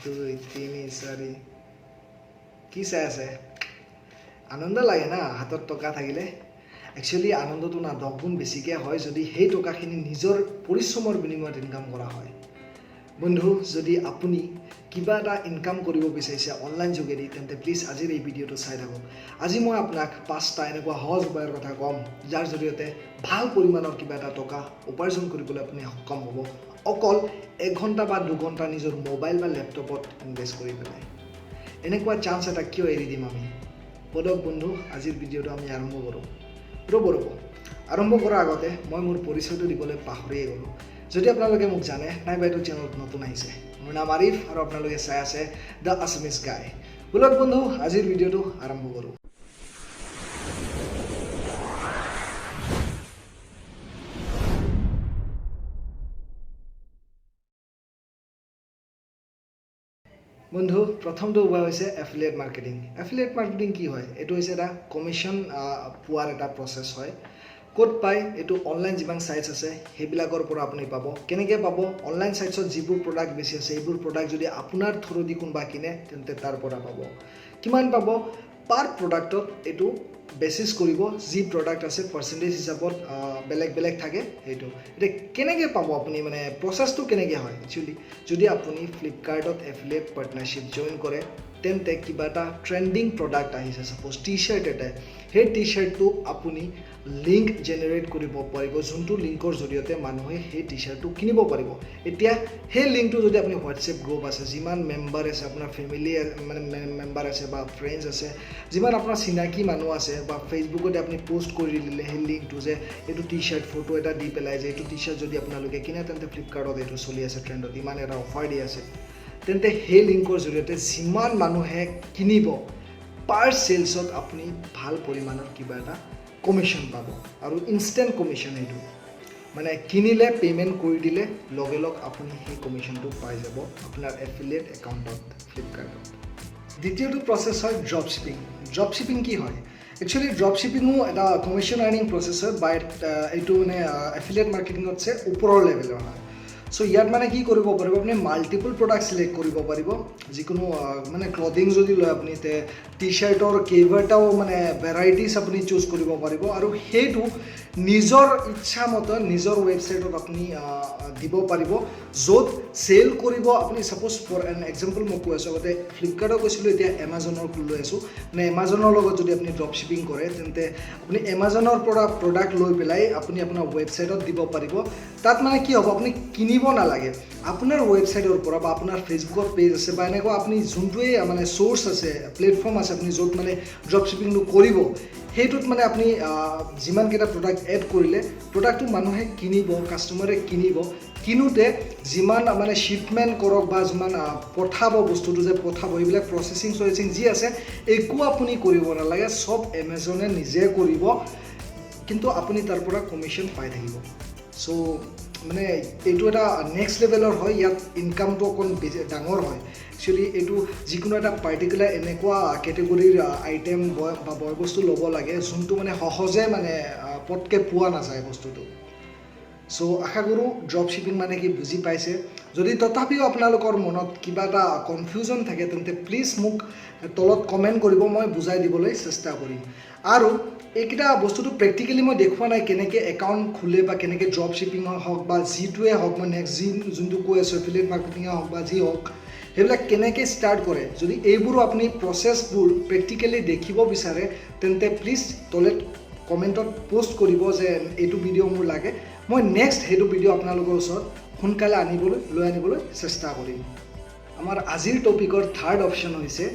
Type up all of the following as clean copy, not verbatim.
2 3 4 কি চাই আছে আনন্দ লাগে না হাতত টকা থাকিলে একচুয়ালি আনন্দটো না 10 গুণ বেছিকে হয় যদি সেই টকাখিনি নিজৰ পৰিশ্ৰমৰ বিনিময়ত ইনকাম কৰা হয় বন্ধু যদি আপুনি কিবা এটা ইনকাম কৰিব বিচাৰিছে অনলাইন যোগেদি তেন্তে প্লিজ আজিৰ এই ভিডিঅ'টো চাই থাকক আজি মই আপোনাক 5টা এনেকুৱা সহজ উপায়ৰ কথা ক'ম যাৰ জৰিয়তে ভাল পৰিমাণৰ কিবা এটা টকা উপাৰ্জন কৰিবলৈ আপুনি সক্ষম হ'ব অকল 1 ঘণ্টা বা 2 ঘণ্টা নিজৰ মোবাইল বা ল্যাপটপত ইনভেষ্ট কৰি পেলাই এনেকুৱা চান্স এটা কিয় এৰি দিম আমি বলক বন্ধু আজিৰ ভিডিঅ'টো আমি আৰম্ভ কৰোঁ ৰ'ব আৰম্ভ কৰাৰ আগতে মই মোৰ পৰিচয়টো দিবলৈ পাহৰিয়ে গ'লো যদি আপোনালোকে মোক জানে নাই বাইদেউ চেনেলত নতুন আহিছে মোৰ নাম আৰিফ আৰু আপোনালোকে চাই আছে দ্য Assamese Guy বলক বন্ধু আজিৰ ভিডিঅ'টো আৰম্ভ কৰোঁ বন্ধু প্ৰথমটো উপায় হৈছে এফিলিয়েট মাৰ্কেটিং কি হয় এটো হৈছে এটা কমিশন পোৱাৰ এটা প্ৰসেস হয় কোড পাই এটো অনলাইন যিমান সাইটস আছে হেবিলাকৰ পৰা আপুনি পাব কেনেকৈ পাব অনলাইন সাইটছত যিবোৰ প্ৰডাক্ট বেছি আছে এইবোৰ প্ৰডাক্ট যদি আপোনাৰ থ্ৰুদি কোনবা কিনে তেন্তে তাৰ পৰা পাব কিমান পাব পাৰ প্ৰডাক্টত এটো বেসিস কৰিব যি প্ৰডাক্ট আছে পাৰ্সেন্টেজ হিচাপত বেলেগ থাকে এইটো এটা কেনেকৈ পাব আপুনি মানে প্ৰসেসটো কেনেকৈ হয় একচুয়ালি যদি আপুনি ফ্লিপকাৰ্টত এফিলিয়েট পাৰ্টনাৰশ্বিপ জয়েন কৰে তেন্তে কিবা এটা ট্ৰেন্ডিং প্ৰডাক্ট আহিছে সাপোজ টি-শাৰ্ট এটা সেই টি-শাৰ্টটো আপুনি লিংক জেনাৰেট কৰিব পাৰিব যোনটো লিংকৰ জৰিয়তে মানুহে সেই টি-শাৰ্টটো কিনিব পাৰিব এতিয়া সেই লিংকটো যদি আপুনি হোৱাটছএপ গ্ৰুপ আছে যিমান মেম্বাৰ আছে আপোনাৰ ফ্যামিলি মানে মেম্বাৰ আছে বা ফ্ৰেন্ডছ আছে যিমান আপোনাৰ চিনাকি মানুহ আছে বা ফেসবুকতে আপুনি পোষ্ট কৰি দিলে সেই লিংকটো যে এইটো টি-শাৰ্ট ফটো এটা দি পেলাই যে এইটো টি-শাৰ্ট যদি আপোনালোকে কিনে তেন্তে ফ্লিপকাৰ্টত এইটো চলি আছে ট্ৰেন্ডত ইমান এটা অফাৰ দি আছে তেন্তে সেই লিংকৰ জৰিয়তে যিমান মানুহে কিনিব পাৰ সেলছত আপুনি ভাল পৰিমাণৰ কিবা এটা কমিশন পাব আৰু ইনস্ট্যান্ট কমিশন এইটো মানে কিনিলে পেমেন্ট কৰি দিলে লগে লগ আপুনি সেই কমিশনটো পাই যাব আপোনাৰ এফিলিয়েট একাউণ্টত ফ্লিপকাৰ্টত দ্বিতীয়টো প্ৰসেস হয় ড্ৰপশিপিং কি হয় একচুয়ালি ড্ৰপশিপিংও এটা কমিশন আৰ্নিং প্ৰসেস হয় বাট এইটো মানে এফিলিয়েট মাৰ্কেটিংত সে ওপৰৰ লেভেলৰ হয় সো ইয়াত মানে কি কৰিব পাৰিব আপুনি মাল্টিপল প্ৰডাক্ট সিলেক্ট কৰিব পাৰিব যিকোনো মানে ক্লথিং যদি লয় আপুনি তে টি-শাৰ্টৰ কেইবাটাও মানে ভেৰাইটিজ আপুনি চুজ কৰিব পাৰিব আৰু সেইটো নিজৰ ইচ্ছা মতে নিজৰ ৱেবছাইটত আপুনি দিব পাৰিব য'ত সেল কৰিব আপুনি সাপোজ ফৰ এন এক্সাম্পল মই কৈ আছোঁ আগতে ফ্লিপকাৰ্টত কৈছিলোঁ এতিয়া এমাজনৰ লৈ আছোঁ মানে এমাজনৰ লগত যদি আপুনি ড্ৰপশিপিং কৰে তেন্তে আপুনি এমাজনৰ পৰা প্ৰডাক্ট লৈ পেলাই আপুনি আপোনাৰ ৱেবছাইটত দিব পাৰিব তাত মানে কি হ'ব আপুনি কিনিব নালাগে আপোনাৰ ৱেবছাইটৰ পৰা বা আপোনাৰ ফেসবুকত পেজ আছে বা এনেকুৱা আপুনি যোনটোৱে মানে সোৰ্স আছে প্লেটফৰ্ম আছে আপুনি য'ত মানে ড্ৰপশিপিংটো কৰিব সেইটোত মানে আপুনি যিমান কেইটা প্ৰডাক্ট এড কৰিলে প্ৰডাক্টটো মানুহে কিনিব কাস্টমাৰে কিনিব কিনোতে যিমান মানে শিপমেন্ট কৰক বা যিমান পঠাব বস্তুটো যে পঠাব এইবিলাক প্ৰসেসিং যি আছে একো আপুনি কৰিব নালাগে সব এমাজনে নিজে কৰিব কিন্তু আপুনি তাৰ পৰা কমিশন পাই থাকিব সো মানে এইটো এটা নেক্সট লেভেলৰ হয় ইয়াত ইনকামটো অকণ ডাঙৰ হয় একচুয়ালি এইটো যিকোনো এটা পাৰ্টিকুলাৰ এনেকুৱা কেটেগৰীৰ আইটেম বা বস্তু ল'ব লাগে যোনটো মানে সহজে মানে পটকে পোৱা নাযায় বস্তুটো সো আশা কৰোঁ ড্ৰপশিপিং মানে কি বুজি পাইছে যদি তথাপিও আপোনালোকৰ মনত কিবা এটা কনফিউজন থাকে তেন্তে প্লিজ মোক তলত কমেণ্ট কৰিব মই বুজাই দিবলৈ চেষ্টা কৰিম আৰু এইকেইটা বস্তুটো প্ৰেক্টিকেলি মই দেখুৱা নাই কেনেকৈ একাউণ্ট খোলে বা কেনেকৈ ড্ৰপশিপিং হওক বা যিটোৱে হওক মই নেক্সট যোনটো কৈ আছোঁ এফিলিয়েট মাৰ্কেটিঙে হওক বা যি হওক সেইবিলাক কেনেকৈ ষ্টাৰ্ট কৰে যদি এইবোৰো আপুনি প্ৰচেছবোৰ প্ৰেক্টিকেলি দেখিব বিচাৰে তেন্তে প্লিজ তলত কমেণ্টত পোষ্ট কৰিব যে এইটো ভিডিঅ' মোৰ লাগে মই নেক্সট সেইটো ভিডিঅ' আপোনালোকৰ ওচৰত সোনকালে লৈ আনিবলৈ চেষ্টা কৰিম আমাৰ আজিৰ টপিকৰ থাৰ্ড অপশ্যন হৈছে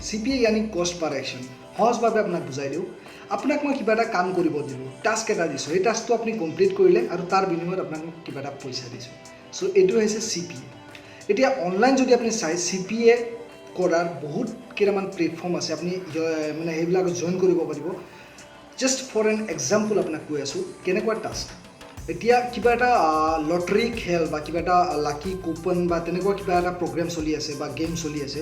CPA यानी কষ্ট পাৰ একশ্যন সহজভাৱে আপোনাক বুজাই দিওঁ আপোনাক মই কিবা এটা কাম কৰিব দিলোঁ টাস্ক এটা দিছোঁ সেই টাস্কটো আপুনি কমপ্লিট কৰিলে আৰু তাৰ বিনিময়ত আপোনাক কিবা এটা পইচা দিছোঁ সো এইটো হৈছে CPA এতিয়া অনলাইন যদি আপুনি চাই CPA কৰাৰ বহুত কেইটামান প্লেটফৰ্ম আছে আপুনি মানে সেইবিলাক জয়েন কৰিব পাৰিব জাষ্ট ফৰ এন এক্সাম্পল আপোনাক কৈ আছোঁ কেনেকুৱা টাস্ক এতিয়া কিবা এটা লটাৰী খেল বা কিবা এটা লাকি কুপন বা তেনেকুৱা কিবা এটা প্ৰগ্ৰেম চলি আছে বা গেম চলি আছে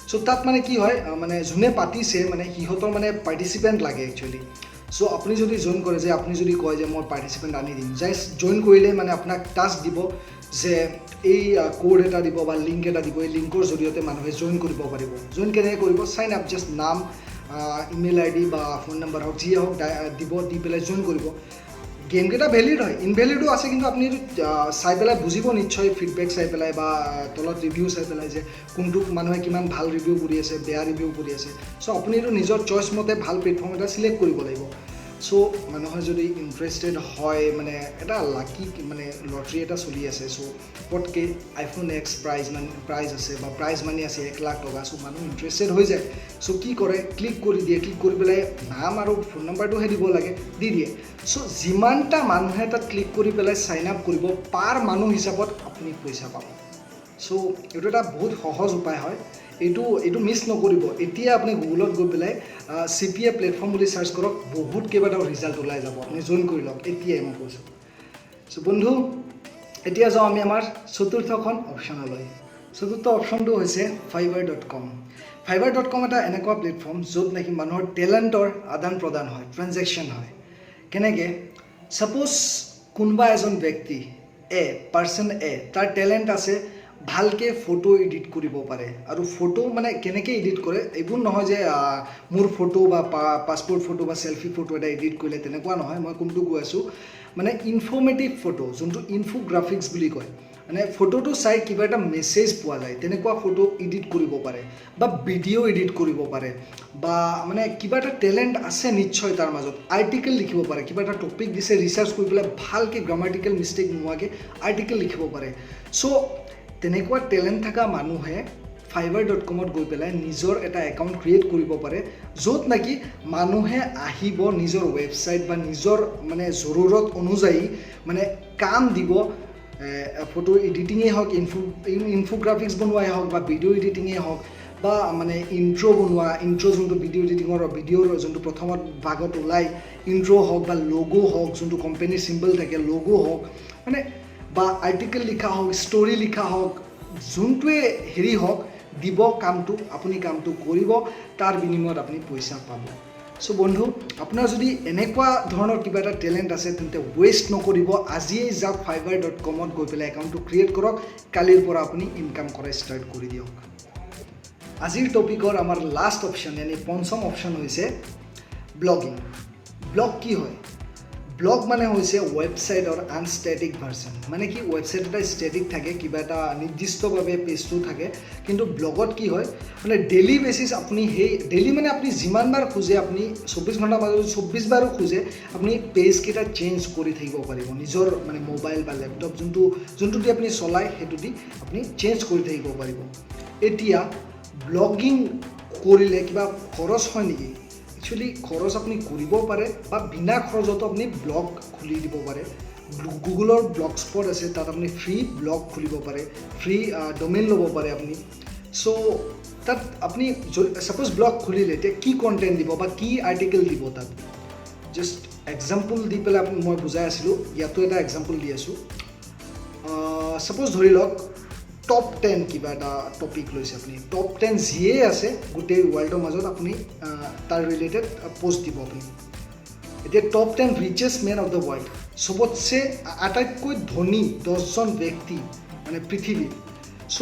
সো তাত মানে কি হয় মানে যোনে পাতিছে মানে সিহঁতৰ মানে পাৰ্টিচিপেণ্ট লাগে একচুৱেলি সো আপুনি যদি জয়েন কৰে যে আপুনি যদি কয় যে মই পাৰ্টিচিপেণ্ট আনি দিম জাষ্ট জয়েন কৰিলে মানে আপোনাক টাস্ক দিব যে এই কোড এটা দিব বা লিংক এটা দিব, এই লিংকৰ জৰিয়তে মানুহে জইন কৰিব পাৰিব। জইন কেনেকৈ কৰিব? চাইন আপ, জাষ্ট নাম, ইমেইল আই ডি বা ফোন নম্বৰ হওক যিয়ে হওক দিব, দি পেলাই জইন কৰিব। গেমকেইটা ভেলিড হয়, ইনভেলিডো আছে, কিন্তু আপুনি চাই পেলাই বুজিব নিশ্চয়, ফিডবেক চাই পেলাই বা তলত ৰিভিউ চাই পেলাই যে কোনটো মানুহে কিমান ভাল ৰিভিউ কৰি আছে, বেয়া ৰিভিউ কৰি আছে। চ' আপুনি এইটো নিজৰ চইচ মতে ভাল প্লেটফৰ্ম এটা চিলেক্ট কৰিব লাগিব। চ' মানুহে যদি ইণ্টাৰেষ্টেড হয়, মানে এটা লাকি মানে লটাৰী এটা চলি আছে। চ' পটকৈ আইফোন এক্স প্ৰাইজ আছে বা প্ৰাইজ মানি আছে 1 লাখ টকা। চ' মানুহ ইণ্টাৰেষ্টেড হৈ যায়। চ' কি কৰে, ক্লিক কৰি দিয়ে, ক্লিক কৰি পেলাই নাম আৰু ফোন নম্বৰটোহে দিব লাগে, দি দিয়ে। চ' যিমানটা মানুহে তাত ক্লিক কৰি পেলাই চাইন আপ কৰিব, পাৰ মানুহ হিচাপত আপুনি পইচা পাব। চ' এইটো এটা বহুত সহজ উপায় হয়, এইটো মিছ নকৰিব। এতিয়া আপুনি গুগলত গৈ পেলাই CPA প্লেটফৰ্ম বুলি চাৰ্চ কৰক, বহুত কেইবাটাও ৰিজাল্ট ওলাই যাব, আপুনি জইন কৰি লওক এতিয়াই, মই কৈছোঁ। চ' বন্ধু, এতিয়া যাওঁ আমি আমাৰ চতুৰ্থখন অপশ্যনলৈ। চতুৰ্থ অপশ্যনটো হৈছে fiverr.com। fiverr.com এটা এনেকুৱা প্লেটফৰ্ম য'ত নেকি মানুহৰ টেলেণ্টৰ আদান প্ৰদান হয়, ট্ৰেনজেকশ্যন হয়। কেনেকৈ? ছাপ'জ কোনোবা এজন ব্যক্তি পাৰ্চন এ, তাৰ টেলেণ্ট আছে, ভালকৈ ফটো এডিট কৰিব পাৰে। আৰু ফটো মানে কেনেকৈ এডিট কৰে, এইবোৰ নহয় যে মোৰ ফটো বা পাছপৰ্ট ফটো বা চেল্ফি ফটো এটা এডিট কৰিলে, তেনেকুৱা নহয়। মই কোনটো কৈ আছোঁ, মানে ইনফৰ্মেটিভ ফটো, যোনটো ইনফোগ্ৰাফিক্স বুলি কয়। মানে ফটোটো চাই কিবা এটা মেছেজ পোৱা যায়, তেনেকুৱা ফটো এডিট কৰিব পাৰে বা ভিডিঅ' এডিট কৰিব পাৰে, বা মানে কিবা এটা টেলেণ্ট আছে নিশ্চয় তাৰ মাজত। আৰ্টিকেল লিখিব পাৰে, কিবা এটা টপিক দিছে, ৰিচাৰ্চ কৰি পেলাই ভালকৈ গ্ৰামাটিকেল মিষ্টেক নোহোৱাকৈ আৰ্টিকেল লিখিব পাৰে। চ' তেনেকুৱা টেলেণ্ট থকা মানুহে fiverr.comত গৈ পেলাই নিজৰ এটা একাউণ্ট ক্ৰিয়েট কৰিব পাৰে, য'ত নেকি মানুহে আহিব নিজৰ ৱেবছাইট বা নিজৰ মানে জৰুৰত অনুযায়ী মানে কাম দিব। ফটো এডিটিঙেই হওক, ইনফোগ্ৰাফিক্স বনোৱাই হওক, বা ভিডিঅ' এডিটিঙেই হওক, বা মানে ইণ্ট্ৰ' বনোৱা, ইণ্ট্ৰ' যোনটো ভিডিঅ' এডিটিঙৰ ভিডিঅ'ৰ যোনটো প্ৰথমত ভাগত ওলাই, ইণ্ট্ৰ' হওক বা লগো হওক, যোনটো কোম্পানীৰ চিম্বল থাকে, লগো হওক, মানে বা আৰ্টিকেল লিখা হওক, ষ্টৰি লিখা হওক, যোনটোৱে হেৰি হওক, দিব কামটো, আপুনি কামটো কৰিব, তাৰ বিনিময়ত আপুনি পইচা পাব। চ' বন্ধু, আপোনাৰ যদি এনেকুৱা ধৰণৰ কিবা এটা টেলেণ্ট আছে, তেন্তে ৱেষ্ট নকৰিব, আজিয়েই যাওক fiverr.comত গৈ পেলাই একাউণ্টটো ক্ৰিয়েট কৰক, কালিৰ পৰা আপুনি ইনকাম কৰা ষ্টাৰ্ট কৰি দিয়ক। আজিৰ টপিকৰ আমাৰ লাষ্ট অপশ্যন, यानी পঞ্চম অপশ্যন হৈছে ব্লগিং। ব্লগ কি হয়? ব্লগ মানে হৈছে ৱেবছাইটৰ আনষ্টেটিক ভাৰ্চন। মানে কি, ৱেবছাইট এটা ষ্টেটিক থাকে, কিবা এটা নিৰ্দিষ্টভাৱে পেজটো থাকে, কিন্তু ব্লগত কি হয়, মানে ডেইলি বেচিছ আপুনি ডেইলি মানে আপুনি যিমানবাৰ খোজে, আপুনি 24 ঘণ্টাৰ মাজত 24 বাৰো খোজে, আপুনি পেজকেইটা চেঞ্জ কৰি থাকিব পাৰিব। নিজৰ মানে মোবাইল বা লেপটপ যোনটো দি আপুনি চলায়, সেইটো দি আপুনি চেঞ্জ কৰি থাকিব পাৰিব। এতিয়া ব্লগিং কৰিলে কিবা খৰচ হয় নেকি? একচুৱেলি খৰচ আপুনি কৰিব পাৰে, বা বিনা খৰচতো আপুনি ব্লগ খুলি দিব পাৰে। গুগলৰ ব্লগ স্পট আছে, তাত আপুনি ফ্ৰী ব্লগ খুলিব পাৰে, ফ্ৰী ডমেইন ল'ব পাৰে আপুনি। চ' তাত আপুনি ছাপ'জ ব্লগ খুলিলে, এতিয়া কি কণ্টেণ্ট দিব বা কি আৰ্টিকেল দিব, তাত জাষ্ট এক্সাম্পল দি পেলাই মই বুজাই আছিলোঁ, ইয়াতো এটা এক্সাম্পল দি আছোঁ। ছাপ'জ ধৰি লওক টপ 10 কিবা এটা টপিক লৈছে আপুনি, টপ 10 যিয়ে আছে গোটেই ৱৰ্ল্ডৰ মাজত, আপুনি তাৰ ৰিলেটেড পষ্ট দিব আপুনি। এতিয়া top 10 richest men of the world, চবতছে আটাইতকৈ ধনী 10জন ব্যক্তি মানে পৃথিৱীত। চ'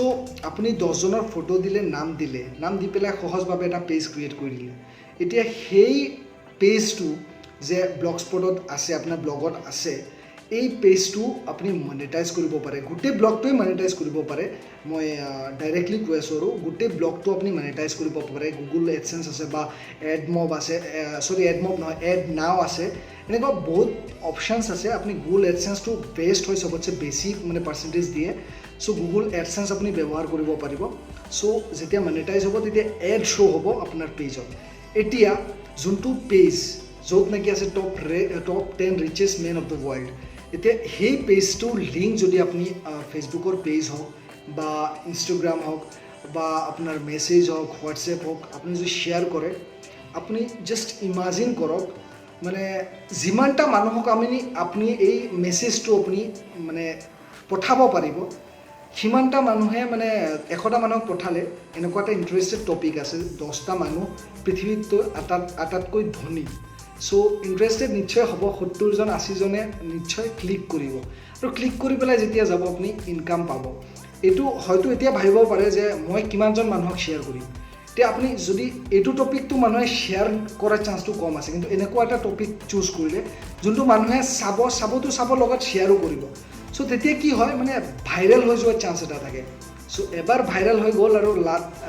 আপুনি 10জনৰ ফটো দিলে, নাম দি পেলাই সহজভাৱে এটা পেজ ক্ৰিয়েট কৰি দিলে। এতিয়া সেই পেজটো যে ব্লগ স্পটত আছে, আপোনাৰ ব্লগত আছে, এই পেজটো আপুনি মনিটাইজ কৰিব পাৰে, গোটেই ব্লগটোৱে মনিটাইজ কৰিব পাৰে। মই ডাইৰেক্টলি কৈ আছোঁ, আৰু গোটেই ব্লগটো আপুনি মনিটাইজ কৰিব পাৰে। গুগল এডচেন্স আছে বা এডমব আছে, এডমব নহয়, এড নাও আছে, এনেকুৱা বহুত অপশ্যনছ আছে। আপুনি গুগল এডচেন্সটো বেষ্ট হয়, চবতছে বেছি মানে পাৰ্চেণ্টেজ দিয়ে। চ' গুগল এডচেন্স আপুনি ব্যৱহাৰ কৰিব পাৰিব। চ' যেতিয়া মনিটাইজ হ'ব, তেতিয়া এড শ্ব' হ'ব আপোনাৰ পেজত। এতিয়া যোনটো পেজ য'ত নেকি আছে top 10 richest men of the world, এতিয়া সেই পেজটোৰ লিংক যদি আপুনি ফেচবুকৰ পেজ হওক বা ইনষ্টাগ্ৰাম হওক বা আপোনাৰ মেছেজ হওক, হোৱাটছএপ হওক, আপুনি যদি শ্বেয়াৰ কৰে, আপুনি জাষ্ট ইমাজিন কৰক, মানে যিমানটা মানুহক আপুনি এই মেছেজটো আপুনি মানে পঠাব পাৰিব, সিমানটা মানুহে মানে 100টা মানুহক পঠালে, এনেকুৱা এটা ইণ্টাৰেষ্টেড টপিক আছে, 10টা মানুহ পৃথিৱীতকৈ আটাইতকৈ ধনী, সো ইন্টাৰেস্টেড নিশ্চয় হ'ব 70 জন 80 জনে নিশ্চয় ক্লিক কৰিব আৰু ক্লিক কৰি পেলাই যেতিয়া যাব আপুনি ইনকাম পাব এটো হয়তো এতিয়া ভাবিব পাৰে যে মই কিমানজন মানুহক শেয়াৰ কৰিম তে আপুনি যদি এটো টপিকটো মানুহে শেয়াৰ কৰাৰ চান্সটো কম আছে কিন্তু এনেকুৱা এটা টপিক চুজ কৰিলে যোনটো মানুহে চাব লগত শেয়াৰো কৰিব সো তেতিয়া কি হয় মানে ভাইৰেল হৈ যোৱাৰ চান্স এটা থাকে সো এবাৰ ভাইৰেল হৈ গ'ল আৰু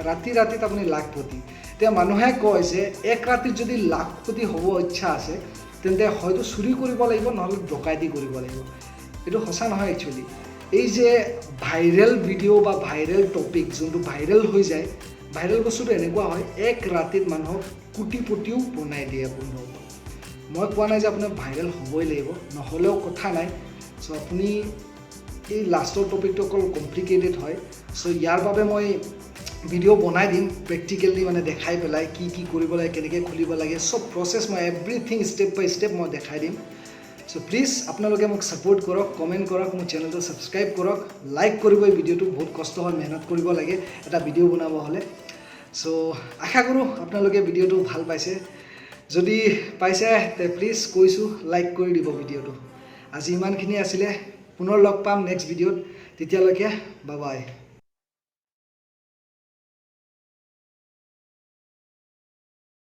ৰাতিত আপুনি লাখপতি এতিয়া মানুহে কয় যে এক ৰাতিত যদি লাখপতি হ'ব ইচ্ছা আছে তেন্তে হয়তো চুৰি কৰিব লাগিব নহলে ডকাইতি কৰিব লাগিব এটো সঁচা নহয় একচুয়ালি এই যে ভাইৰেল ভিডিঅ' বা ভাইৰেল টপিক যোনটো ভাইৰেল হৈ যায় ভাইৰেল বস্তুটো এনেকুৱা হয় এক ৰাতিত মানুহক কোটিপতিও বনাই দিয়ে বন্ধু মই কোৱা নাই যে আপুনি ভাইৰেল হ'বই লাগিব নহলেও কথা নাই সো আপুনি এই লাষ্টৰ টপিকটো অকল কমপ্লিকেটেড হয় সো ইয়াৰ বাবে মই ভিডিঅ' বনাই দিম প্ৰেক্টিকেলি মানে দেখাই পেলাই কি কৰিব লাগে কেনেকৈ খুলিব লাগে সব প্ৰচেছ মই এভৰিথিং ষ্টেপ বাই ষ্টেপ মই দেখাই দিম সো প্লিজ আপোনালোকে মোক সাপোৰ্ট কৰক কমেন্ট কৰক মোৰ চেনেলটো সাবস্ক্ৰাইব কৰক লাইক কৰিব এই ভিডিঅ'টো বহুত কষ্ট হয় মেহনত কৰিব লাগে এটা ভিডিঅ' বনাব হলে সো আশা কৰোঁ আপোনালোকে ভিডিঅ'টো ভাল পাইছে যদি পাইছে তে প্লিজ কৈছো লাইক কৰি দিব ভিডিঅ'টো আজি ইমানখিনি আছিলে পুনৰ লগ পাম নেক্সট ভিডিঅ'ত তেতিয়ালৈকে বাই বাই